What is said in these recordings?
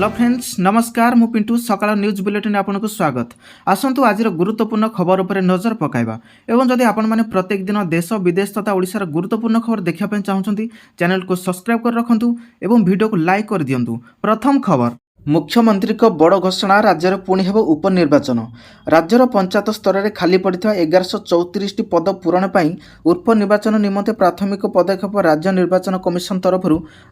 Hello friends नमस्कार मु पिंटू सकाळ न्यूज बुलेटिन आपनको स्वागत। आसंतु आज गुरुत्वपूर्ण खबर उपर नजर पकाइबा एवं जदि आपण माने प्रत्येक दिन देश विदेश तथा ओडिशार गुरुत्वपूर्ण खबर देखिया पय चाहउछंती चैनल को सब्सक्राइब कर रखंतु एवं वीडियो को लाइक कर दियंतु। प्रथम खबर मुख्यमंत्री को बड़ घोषणा राज्यर पुणी हेब उपनिर्वाचन। राज्यर पंचायत स्तर में खाली पड़ता 1134 पद पूरण पर उपनिर्वाचन निमंते प्राथमिक पदक्षेप राज्य निर्वाचन कमिशन तरफ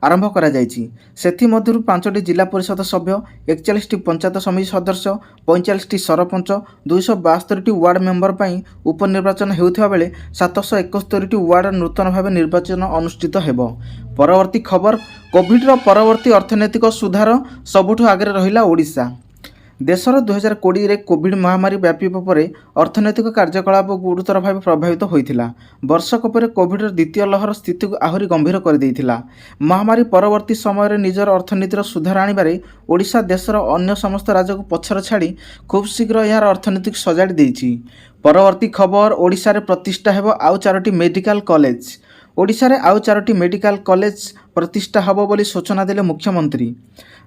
आरंभ करा जायछि। सेथि मध्यरु 5टी जिला परिषद सभ्य 41टी पंचायत समिति सदस्य 45टी सरपंच 272टी वार्ड मेंबर पर उपनिर्वाचन हेउथिबा बेले 771टी वार्ड नूतन भाव निर्वाचन अनुष्ठित हेब। परवर्ती खबर कोविड परवर्ती अर्थनैतिक सुधार सबुठु आगे रहिला ओडिशा। देशर 2020 रे कोविड महामारी व्यापिबा परे अर्थनैतिक कार्यकलाप गुरुतर भाव प्रभावित होइथिला। वर्षक पर कोविड द्वितीय लहर स्थिति को आहुरी गंभीर कर देइथिला। महामारी परवर्ती समय रे निजर अर्थनीतिर सुधार आनिबारे ओडिशा देशर अन्य समस्त राज्य को पछर छाड़ी खूब शीघ्र यार अर्थनीतिक सजाड़ी देइछि। परवर्ती खबर ओडिशा रे प्रतिष्ठा हेबो आउ 4टी मेडिकल कॉलेज। ओडिशा रे आउ 4टी मेडिकल कॉलेज प्रतिष्ठा हेबो बोली सूचना देले मुख्यमंत्री।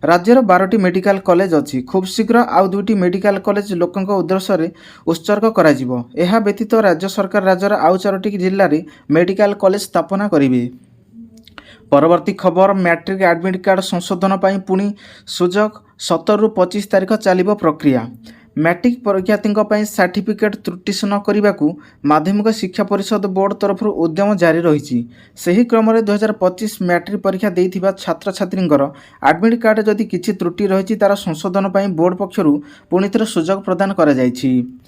राज्यर 12टी मेडिकल कॉलेज अच्छी खूब शीघ्र आउ 2टी मेडिकल कॉलेज लोकंक उद्देश्य रे उत्सर्ग करा जिवो। एहा व्यतीत राज्य सरकार राज्यर आउ 4टी जिल्ला रे मेडिकल कॉलेज स्थापना करिवे। परवर्ती खबर मैट्रिक एडमिट कार्ड संशोधन पर पुणी सुजोग 17 रु 25 तारिख चलिबो प्रक्रिया। मैट्रिक परीक्षार्थी सर्टिफिकेट त्रुटिशून्य करने को माध्यमिक शिक्षा परिषद बोर्ड तरफ उद्यम जारी रही। सही क्रम 2025 मैट्रिक परीक्षा देइथिबा छात्र छात्रींकर एडमिट कार्ड जदि किछि त्रुटि रही तार संशोधन पर बोर्ड पक्षरु पुणी थे सुजोग प्रदान करा जायछि।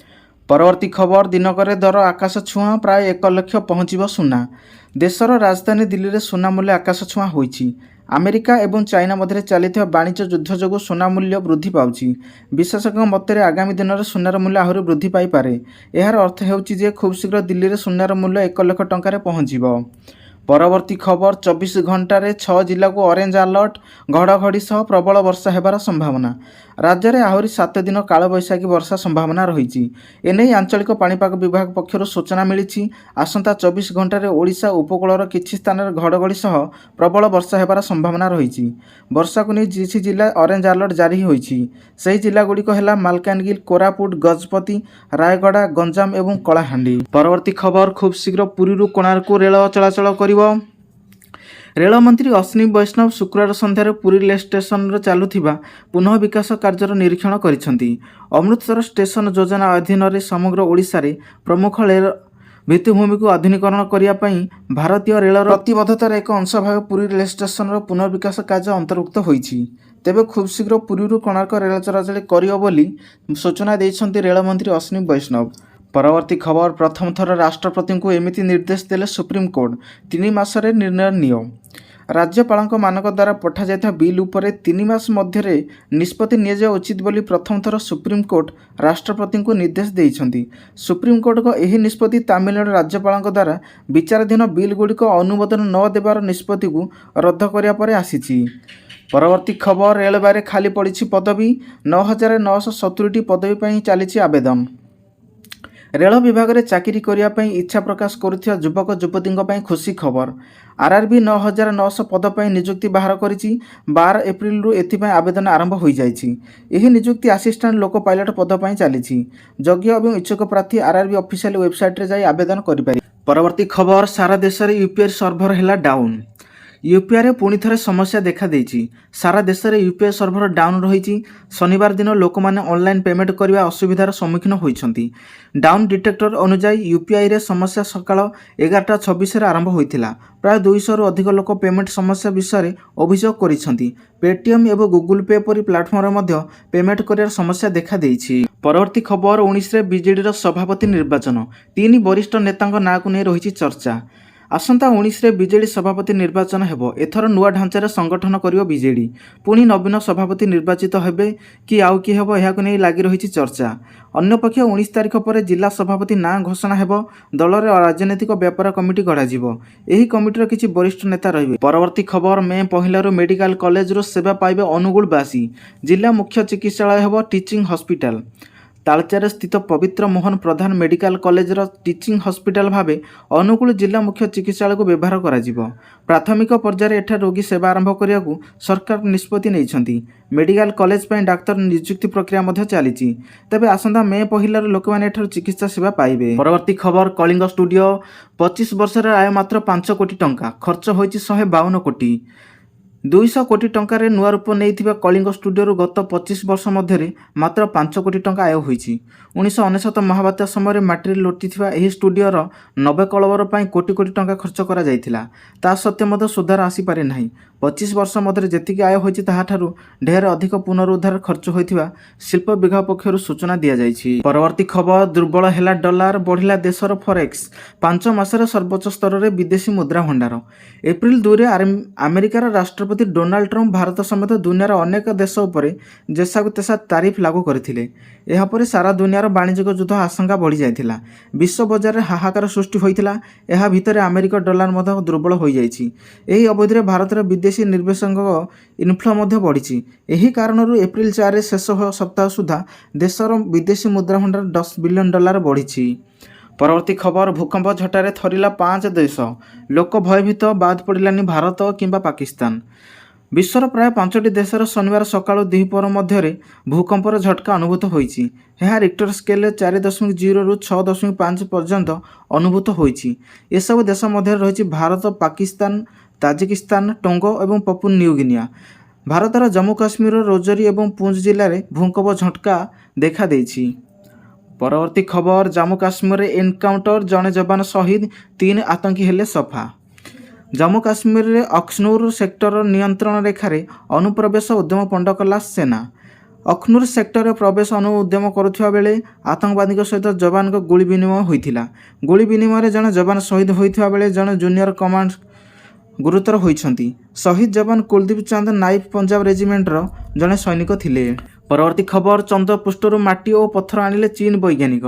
परवर्ती खबर दिनकर दर आकाश छुआ प्राय 1 लाख पहुँचब सुना। देशर राजधानी दिल्ली में सुना मूल्य आकाश छुआ होइछि। अमेरिका एवं चाइना मध्य चली वाणिज्य युद्ध जो सुना मूल्य वृद्धि पाउछि। विशेषज्ञ मତରେ आगामी दिन में सुनार मूल्य आहरी वृद्धि पाइपारे। यार अर्थ हेउछि खूब शीघ्र दिल्ली में सुनार मूल्य 1 लाख टंकार पहुँचब। परवर्ती खबर 24 घंटा 6 जिला को ऑरेंज अलर्ट घड़घड़ी सह प्रबल वर्षा हेबार संभावना। राज्य में आहरी 7 दिन कालबैशाखी वर्षा संभावना रही। एने आंचलिक पाणीपाग विभाग पक्षर सूचना मिली। आसंता 24 घंटा ओडिशा उपकूलर किछि स्थान घड़घड़ी सह प्रबल वर्षा हेबार संभावना रही। वर्षा को नहीं किछि जिला ऑरेंज अलर्ट जारी होइछि। सही जिला गुड़िक है मालकानगिरी कोरापुट गजपति रायगड़ा गंजाम एवं कलाहांडी। परवर्ती खबर खूब शीघ्र पुरी कोणार्क रेल चलाचल कर। रेलमंत्री अश्विनी वैष्णव शुक्रवार संध्यार पुरी रेल स्टेशन चलुथिबा पुनः विकास कार्यर निरीक्षण करिसेंती। अमृतसर स्टेशन योजना अधीन रे समग्र ओडिशा रे प्रमुख रेल भित्तिभूमि को आधुनिकरण करने भारतीय रेलर प्रतिबद्धतार एक अंश भाव पुरी रेल स्टेशन पुनर्विकास कार्य अंतर्भुक्त होइछि। तेबे खूब शीघ्र पुरी कोणार्क रेल चलाचल करियो बोली सूचना देइछंती रेलमंत्री अश्विनी वैष्णव। परवर्ती खबर प्रथम थर राष्ट्रपति को एमिति निर्देश देले सुप्रीम कोर्ट 3 मासरे निर्णय नियो। राज्यपाल मानक द्वारा पठा जाता बिल उपरे 3 मास मध्य निष्पत्ति निया उचित बोली प्रथम थर सुप्रीम कोर्ट राष्ट्रपति को निर्देश देइछंती। सुप्रीम कोर्ट को यही निष्पत्ति तमिलनाडु राज्यपाल द्वारा विचाराधीन बिल गुड़िक अनुमोदन न देवार निष्पत्ति को रद्द करिया परे आसीछि। परवर्ती खबर रेलवे खाली पड़ी पदवी 9970टी पदवी पर चली आवेदन। रेल विभाग में चाकरी करने इच्छा प्रकाश करुवा युवक युवती खुशी खबर। आरआरबी 9900 पद पर नियुक्ति बाहर करिछि। 12 एप्रिल रु एथिपाई आवेदन आरंभ हो जाइछि। एही नियुक्ति असिस्टेंट लोको पायलट पद पर चली। योग्य और इच्छुक प्रार्थी आरआरबी ऑफिशियल वेबसाइट रे जाई आवेदन करि। परवर्ती खबर सारा देश में यूपीआई सर्भर है डाउन। यूपीआई रे पुणी थे समस्या देखा देछि। सारा देश में यूपीआई सर्भर डाउन रही। शनिवार दिन लोक मैंने ऑनलाइन पेमेंट करने असुविधार सम्मुखीन होइछंती। डाउन डिटेक्टर अनुसार यूपीआई रे समस्या सकाळ 11:26 आरंभ होइथिला। प्राय 200 रु अधिक लोक पेमेंट समस्या विषय अभियोग करिसेंती। पेटीएम एवं गूगल पे परी प्लाटफर्म मध्य पेमेंट करियार समस्या देखा देछि। परवर्ती खबर 19 रे बीजेडी सभापति निर्वाचन 3 वरिष्ठ नेतांक नाँ को नहीं रही चर्चा। आसंता 19 रे बीजेडी सभापति निर्वाचन हेबो। एथर नुआ ढांचार संगठन करियो बीजेडी। पुणी नवीन सभापति निर्वाचित हेबे कि आउ कि हेबो एहाको नै लागि रहिछि चर्चा। अन्य पक्ष 19 तारिख पर जिला सभापति नाँ घोषणा हेबो। दलर राजनैतिक व्यापार कमिटी गढ़ाजिबो। एही कमिटीर किछि वरिष्ठ नेता रहिबे। परवर्ती खबर मे पहिलारु मेडिकल कॉलेज रो सेवा पाइबे अनुगुलवासी। जिला मुख्य चिकित्सालय हेबो टीचिंग हॉस्पिटल। ତାଳଚେର ସ୍ଥିତ ପବିତ୍ର ମୋହନ ପ୍ରଧାନ ମେଡିକାଲ କଲେଜର ଟିଚିଂ ହସ୍ପିଟାଲ ଭାବେ ଅନୁଗୁଳ ଜିଲ୍ଲା ମୁଖ୍ୟ ଚିକିତ୍ସାଳୟକୁ ବ୍ୟବହାର କରାଯିବ। ପ୍ରାଥମିକ ପର୍ଯ୍ୟାୟରେ ଏଠାରେ ରୋଗୀ ସେବା ଆରମ୍ଭ କରିବାକୁ ସରକାର ନିଷ୍ପତ୍ତି ନେଇଛନ୍ତି। ମେଡିକାଲ କଲେଜ ପାଇଁ ଡାକ୍ତର ନିଯୁକ୍ତି ପ୍ରକ୍ରିୟା ମଧ୍ୟ ଚାଲିଛି। ତେବେ ଆସନ୍ତା ମେ ପହିଲାରୁ ଲୋକମାନେ ଏଠାରୁ ଚିକିତ୍ସା ସେବା ପାଇବେ। ପରବର୍ତ୍ତୀ ଖବର କଳିଙ୍ଗ ଷ୍ଟୁଡିଓ 25 ବର୍ଷରେ ଆୟ ମାତ୍ର 5 କୋଟି ଟଙ୍କା, ଖର୍ଚ୍ଚ ହୋଇଛି 152 କୋଟି। 200 କୋଟି ଟଙ୍କାରେ ନୂଆ ରୂପ ନେଇଥିବା କଳିଙ୍ଗ ଷ୍ଟୁଡିଓରୁ ଗତ 25 ବର୍ଷ ମଧ୍ୟରେ ମାତ୍ର 5 କୋଟି ଟଙ୍କା ଆୟ ହୋଇଛି। 1999 ମହାବାତ୍ୟା ସମୟରେ ମାଟିରେ ଲୋଟିଥିବା ଏହି ଷ୍ଟୁଡିଓର ନବକଳେବର ପାଇଁ କୋଟି କୋଟି ଟଙ୍କା ଖର୍ଚ୍ଚ କରାଯାଇଥିଲା। ତା ସତ୍ତ୍ୱେ ମଧ୍ୟ ସୁଧାର ଆସିପାରି ନାହିଁ। 25 ବର୍ଷ ମଧ୍ୟରେ ଯେତିକି ଆୟ ହୋଇଛି ତାହାଠାରୁ ଢେର ଅଧିକ ପୁନରୁଦ୍ଧାର ଖର୍ଚ୍ଚ ହୋଇଥିବା ଶିଳ୍ପ ବିଭାଗ ପକ୍ଷରୁ ସୂଚନା ଦିଆଯାଇଛି। ପରବର୍ତ୍ତୀ ଖବର ଦୁର୍ବଳ ହେଲା ଡଲାର, ବଢ଼ିଲା ଦେଶର ଫରେକ୍ସ। 5 ମାସରେ ସର୍ବୋଚ୍ଚ ସ୍ତରରେ ବିଦେଶୀ ମୁଦ୍ରା ଭଣ୍ଡାର। ଏପ୍ରିଲ 2ରେ ଆମେରିକାର ରାଷ୍ଟ୍ରପତି ଡୋନାଲ୍ଡ ଟ୍ରମ୍ପ ଭାରତ ସମେତ ଦୁନିଆର ଅନେକ ଦେଶ ଉପରେ ଯେସାକୁ ତେସା ତାରିଫ ଲାଗୁ କରିଥିଲେ। ଏହାପରେ ସାରା ଦୁନିଆର ବାଣିଜ୍ୟିକ ଯୁଦ୍ଧ ଆଶଙ୍କା ବଢ଼ିଯାଇଥିଲା। ବିଶ୍ୱ ବଜାରରେ ହାହାକାର ସୃଷ୍ଟି ହୋଇଥିଲା। ଏହା ଭିତରେ ଆମେରିକା ଡଲାର ମଧ୍ୟ ଦୁର୍ବଳ ହୋଇଯାଇଛି। ଏହି ଅବଧିରେ ଭାରତର ବିଦେଶୀ ନିବେଶକଙ୍କ ଇନଫ୍ଲୋ ମଧ୍ୟ ବଢ଼ିଛି। ଏହି କାରଣରୁ ଏପ୍ରିଲ 4ରେ ଶେଷ ସପ୍ତାହ ସୁଦ୍ଧା ଦେଶର ବିଦେଶୀ ମୁଦ୍ରା ଭଣ୍ଡାର $10 ବିଲିୟନ ବଢ଼ିଛି। ପରବର୍ତ୍ତୀ ଖବର ଭୂକମ୍ପ ଝଟାରେ ଥରିଲା 5 ଦେଶ, ଲୋକ ଭୟଭୀତ, ବାଦ ପଡ଼ିଲାନି ଭାରତ କିମ୍ବା ପାକିସ୍ତାନ। ବିଶ୍ୱର ପ୍ରାୟ 5ଟି ଦେଶରେ ଶନିବାର ସକାଳୁ ଦ୍ୱିପହର ମଧ୍ୟରେ ଭୂକମ୍ପର ଝଟକା ଅନୁଭୂତ ହୋଇଛି। ଏହା ରିକ୍ଟର ସ୍କେଲରେ 4.0ରୁ 6.5 ପର୍ଯ୍ୟନ୍ତ ଅନୁଭୂତ ହୋଇଛି। ଏସବୁ ଦେଶ ମଧ୍ୟରେ ରହିଛି ଭାରତ, ପାକିସ୍ତାନ, ତାଜିକିସ୍ତାନ, ଟୋଙ୍ଗୋ ଏବଂ ପପୁଆ ନ୍ୟୁଗିନିଆ। ଭାରତର ଜମ୍ମୁ କାଶ୍ମୀରର ରୋଜୋରି ଏବଂ ପୁଞ୍ଚ ଜିଲ୍ଲାରେ ଭୂକମ୍ପ ଝଟକା ଦେଖାଦେଇଛି। ପରବର୍ତ୍ତୀ ଖବର ଜାମ୍ମୁ କାଶ୍ମୀରରେ ଏନକାଉଣ୍ଟର, ଜଣେ ଯବାନ ଶହୀଦ, 3 ଆତଙ୍କୀ ହେଲେ ସଫା। ଜାମ୍ମୁ କାଶ୍ମୀରରେ ଅଖନୁର ସେକ୍ଟର ନିୟନ୍ତ୍ରଣ ରେଖାରେ ଅନୁପ୍ରବେଶ ଉଦ୍ୟମ ପଣ୍ଡ କଲା ସେନା। ଅଖନୁର ସେକ୍ଟରରେ ପ୍ରବେଶ ଉଦ୍ୟମ କରୁଥିବା ବେଳେ ଆତଙ୍କବାଦୀଙ୍କ ସହିତ ଯବାନଙ୍କ ଗୁଳି ବିନିମୟ ହୋଇଥିଲା। ଗୁଳି ବିନିମୟରେ ଜଣେ ଯବାନ ଶହୀଦ ହୋଇଥିବା ବେଳେ ଜଣେ ଜୁନିୟର କମାଣ୍ଡ ଗୁରୁତର ହୋଇଛନ୍ତି। ଶହୀଦ ଯବାନ କୁଲଦୀପ ଚାନ୍ଦ ନାଇବ ପଞ୍ଜାବ ରେଜିମେଣ୍ଟର ଜଣେ ସୈନିକ ଥିଲେ। ପରବର୍ତ୍ତୀ ଖବର ଚନ୍ଦ୍ରପୃଷ୍ଠରୁ ମାଟି ଓ ପଥର ଆଣିଲେ ଚୀନ ବୈଜ୍ଞାନିକ।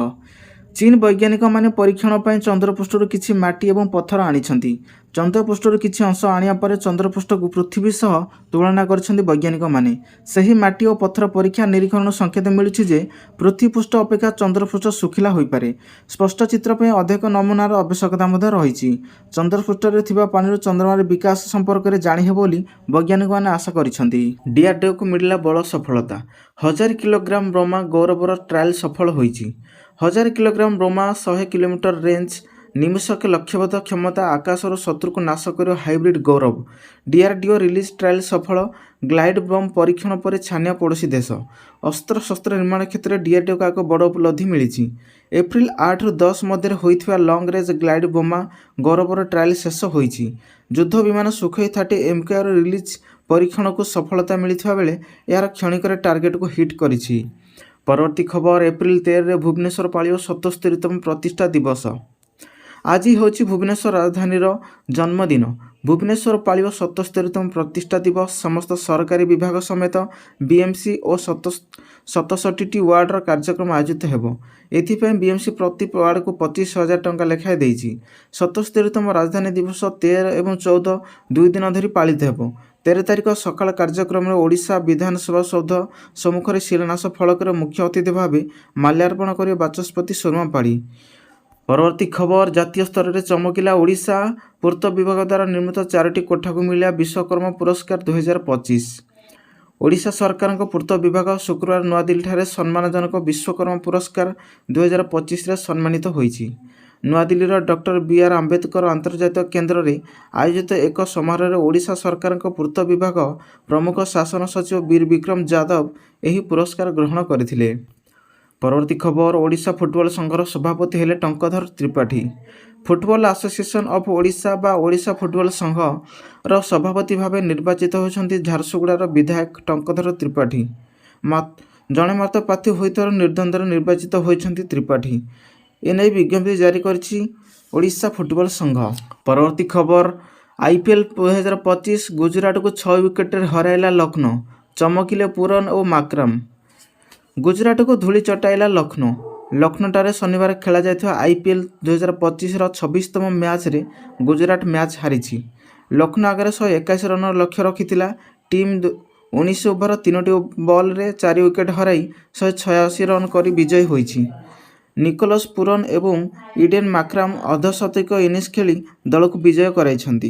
ଚୀନ ବୈଜ୍ଞାନିକମାନେ ପରୀକ୍ଷଣ ପାଇଁ ଚନ୍ଦ୍ରପୃଷ୍ଠରୁ କିଛି ମାଟି ଏବଂ ପଥର ଆଣିଛନ୍ତି। ଚନ୍ଦ୍ରପୃଷ୍ଠରୁ କିଛି ଅଂଶ ଆଣିବା ପରେ ଚନ୍ଦ୍ରପୃଷ୍ଠକୁ ପୃଥିବୀ ସହ ତୁଳନା କରିଛନ୍ତି ବୈଜ୍ଞାନିକମାନେ। ସେହି ମାଟି ଓ ପଥର ପରୀକ୍ଷା ନିରୀକ୍ଷଣରୁ ସଂକେତ ମିଳୁଛି ଯେ ପୃଥିବୀପୃଷ୍ଠ ଅପେକ୍ଷା ଚନ୍ଦ୍ରପୃଷ୍ଠ ଶୁଖିଲା ହୋଇପାରେ। ସ୍ପଷ୍ଟ ଚିତ୍ର ପାଇଁ ଅଧିକ ନମୁନାର ଆବଶ୍ୟକତା ମଧ୍ୟ ରହିଛି। ଚନ୍ଦ୍ରପୃଷ୍ଠରେ ଥିବା ପାଣିରୁ ଚନ୍ଦ୍ରମାର ବିକାଶ ସମ୍ପର୍କରେ ଜାଣିହେବ ବୋଲି ବୈଜ୍ଞାନିକମାନେ ଆଶା କରିଛନ୍ତି। ଡିଆରଡିଓକୁ ମିଳିଲା ବଡ଼ ସଫଳତା। 1000 କିଲୋଗ୍ରାମ ବୋମା ଗୌରବର ଟ୍ରାଏଲ ସଫଳ ହୋଇଛି। 1000 କିଲୋଗ୍ରାମ ବୋମା 100 କିଲୋମିଟର ରେଞ୍ଜ, ନିମିଷକେ ଲକ୍ଷ୍ୟବଦ୍ଧ କ୍ଷମତା, ଆକାଶରୁ ଶତ୍ରୁକୁ ନାଶ କରିବ ହାଇବ୍ରିଡ୍ ଗୌରବ। ଡିଆରଡିଓ ରିଲିଜ୍ ଟ୍ରାଏଲ ସଫଳ। ଗ୍ଲାଇଡ ବମ୍ ପରୀକ୍ଷଣ ପରେ ଛାନିଆ ପଡ଼ୋଶୀ ଦେଶ। ଅସ୍ତ୍ରଶସ୍ତ୍ର ନିର୍ମାଣ କ୍ଷେତ୍ରରେ ଡିଆରଡିଓକୁ ଏକ ବଡ଼ ଉପଲବ୍ଧି ମିଳିଛି। ଏପ୍ରିଲ 8ରୁ 10 ମଧ୍ୟରେ ହୋଇଥିବା ଲଙ୍ଗ ରେଞ୍ଜ ଗ୍ଲାଇଡ ବୋମା ଗୌରବର ଟ୍ରାଏଲ ଶେଷ ହୋଇଛି। ଯୁଦ୍ଧ ବିମାନ ସୁଖୋଇ 30 MKର ରିଲିଜ୍ ପରୀକ୍ଷଣକୁ ସଫଳତା ମିଳିଥିବା ବେଳେ ଏହାର କ୍ଷଣିକରେ ଟାର୍ଗେଟକୁ ହିଟ୍ କରିଛି। ପରବର୍ତ୍ତୀ ଖବର ଏପ୍ରିଲ 13ରେ ଭୁବନେଶ୍ୱର ପାଳିବ 77ତମ ପ୍ରତିଷ୍ଠା ଦିବସ। ଆଜି ହେଉଛି ଭୁବନେଶ୍ୱର ରାଜଧାନୀର ଜନ୍ମଦିନ। ଭୁବନେଶ୍ୱର ପାଳିବ 77ତମ ପ୍ରତିଷ୍ଠା ଦିବସ। ସମସ୍ତ ସରକାରୀ ବିଭାଗ ସମେତ ବିଏମ୍ସି ଓ 67ଟି ୱାର୍ଡର କାର୍ଯ୍ୟକ୍ରମ ଆୟୋଜିତ ହେବ। ଏଥିପାଇଁ ବିଏମ୍ସି ପ୍ରତି ୱାର୍ଡକୁ 25,000 ଟଙ୍କା ଲେଖାଏଁ ଦେଇଛି। 77ତମ ରାଜଧାନୀ ଦିବସ 13 ଏବଂ 14 2 ଦିନ ଧରି ପାଳିତ ହେବ। 13 ତାରିଖ ସକାଳ କାର୍ଯ୍ୟକ୍ରମରେ ଓଡ଼ିଶା ବିଧାନସଭା ସୌଧ ସମ୍ମୁଖରେ ଶିଳାନ୍ୟାସ ଫଳକରେ ମୁଖ୍ୟ ଅତିଥି ଭାବେ ମାଲ୍ୟାର୍ପଣ କରିବେ ବାଚସ୍ପତି ସୁରମା ପାଢ଼ୀ। ପରବର୍ତ୍ତୀ ଖବର ଜାତୀୟ ସ୍ତରରେ ଚମକିଲା ଓଡ଼ିଶା। ପୂର୍ତ୍ତ ବିଭାଗ ଦ୍ୱାରା ନିର୍ମିତ 4ଟି କୋଠାକୁ ମିଳିଲା ବିଶ୍ୱକର୍ମା ପୁରସ୍କାର 2025। ଓଡ଼ିଶା ସରକାରଙ୍କ ପୂର୍ତ୍ତ ବିଭାଗ ଶୁକ୍ରବାର ନୂଆଦିଲ୍ଲୀଠାରେ ସମ୍ମାନଜନକ ବିଶ୍ୱକର୍ମା ପୁରସ୍କାର 2025ରେ ସମ୍ମାନିତ ହୋଇଛି। ନୂଆଦିଲ୍ଲୀର ଡକ୍ଟର B.R. ଆମ୍ବେଦକର ଆନ୍ତର୍ଜାତିକ କେନ୍ଦ୍ରରେ ଆୟୋଜିତ ଏକ ସମାରୋହରେ ଓଡ଼ିଶା ସରକାରଙ୍କ ପୂର୍ତ୍ତ ବିଭାଗ ପ୍ରମୁଖ ଶାସନ ସଚିବ ବୀର ବିକ୍ରମ ଯାଦବ ଏହି ପୁରସ୍କାର ଗ୍ରହଣ କରିଥିଲେ। ପରବର୍ତ୍ତୀ ଖବର ଓଡ଼ିଶା ଫୁଟବଲ ସଂଘର ସଭାପତି ହେଲେ Tankadhar Tripathi. Football association of Odisha ବା ଓଡ଼ିଶା ଫୁଟବଲ ସଂଘର ସଭାପତି ଭାବେ ନିର୍ବାଚିତ ହୋଇଛନ୍ତି ଝାରସୁଗୁଡ଼ାର ବିଧାୟକ ଟଙ୍କଧର ତ୍ରିପାଠୀ। ଜଣେ ମାତ୍ର ପ୍ରାର୍ଥୀ ହୋଇଥିବାରୁ ନିର୍ଦ୍ୱନ୍ଦ୍ୱରେ ନିର୍ବାଚିତ ହୋଇଛନ୍ତି ତ୍ରିପାଠୀ। ଏନେଇ ବିଜ୍ଞପ୍ତି ଜାରି କରିଛି ଓଡ଼ିଶା ଫୁଟବଲ ସଂଘ। ପରବର୍ତ୍ତୀ ଖବର IPL 2025 ଗୁଜରାଟକୁ 6 ୱିକେଟରେ ହରାଇଲା ଲକ୍ଷ୍ନୌ। ଚମକିଲେ ପୁରନ ଓ ମାକ୍ରାମ। ଗୁଜରାଟକୁ ଧୂଳି ଚଟାଇଲା ଲକ୍ଷ୍ନୌ। ଲକ୍ଷ୍ନୌଠାରେ ଶନିବାର ଖେଳାଯାଇଥିବା IPL 2025ର 26ତମ ମ୍ୟାଚ୍ରେ ଗୁଜରାଟ ମ୍ୟାଚ୍ ହାରିଛି। ଲକ୍ଷ୍ନୌ ଆଗରେ 181 ରନର ଲକ୍ଷ୍ୟ ରଖିଥିଲା। ଟିମ୍ 19 ଓଭର 3ଟି ବଲ୍ରେ 4 ୱିକେଟ୍ ହରାଇ 186 ରନ୍ କରି ବିଜୟୀ ହୋଇଛି। ନିକୋଲସ୍ ପୁରନ୍ ଏବଂ ଇଡେନ୍ ମାକ୍ରାମ୍ ଅର୍ଦ୍ଧଶତକ ଇନିଂସ ଖେଳି ଦଳକୁ ବିଜୟ କରାଇଛନ୍ତି।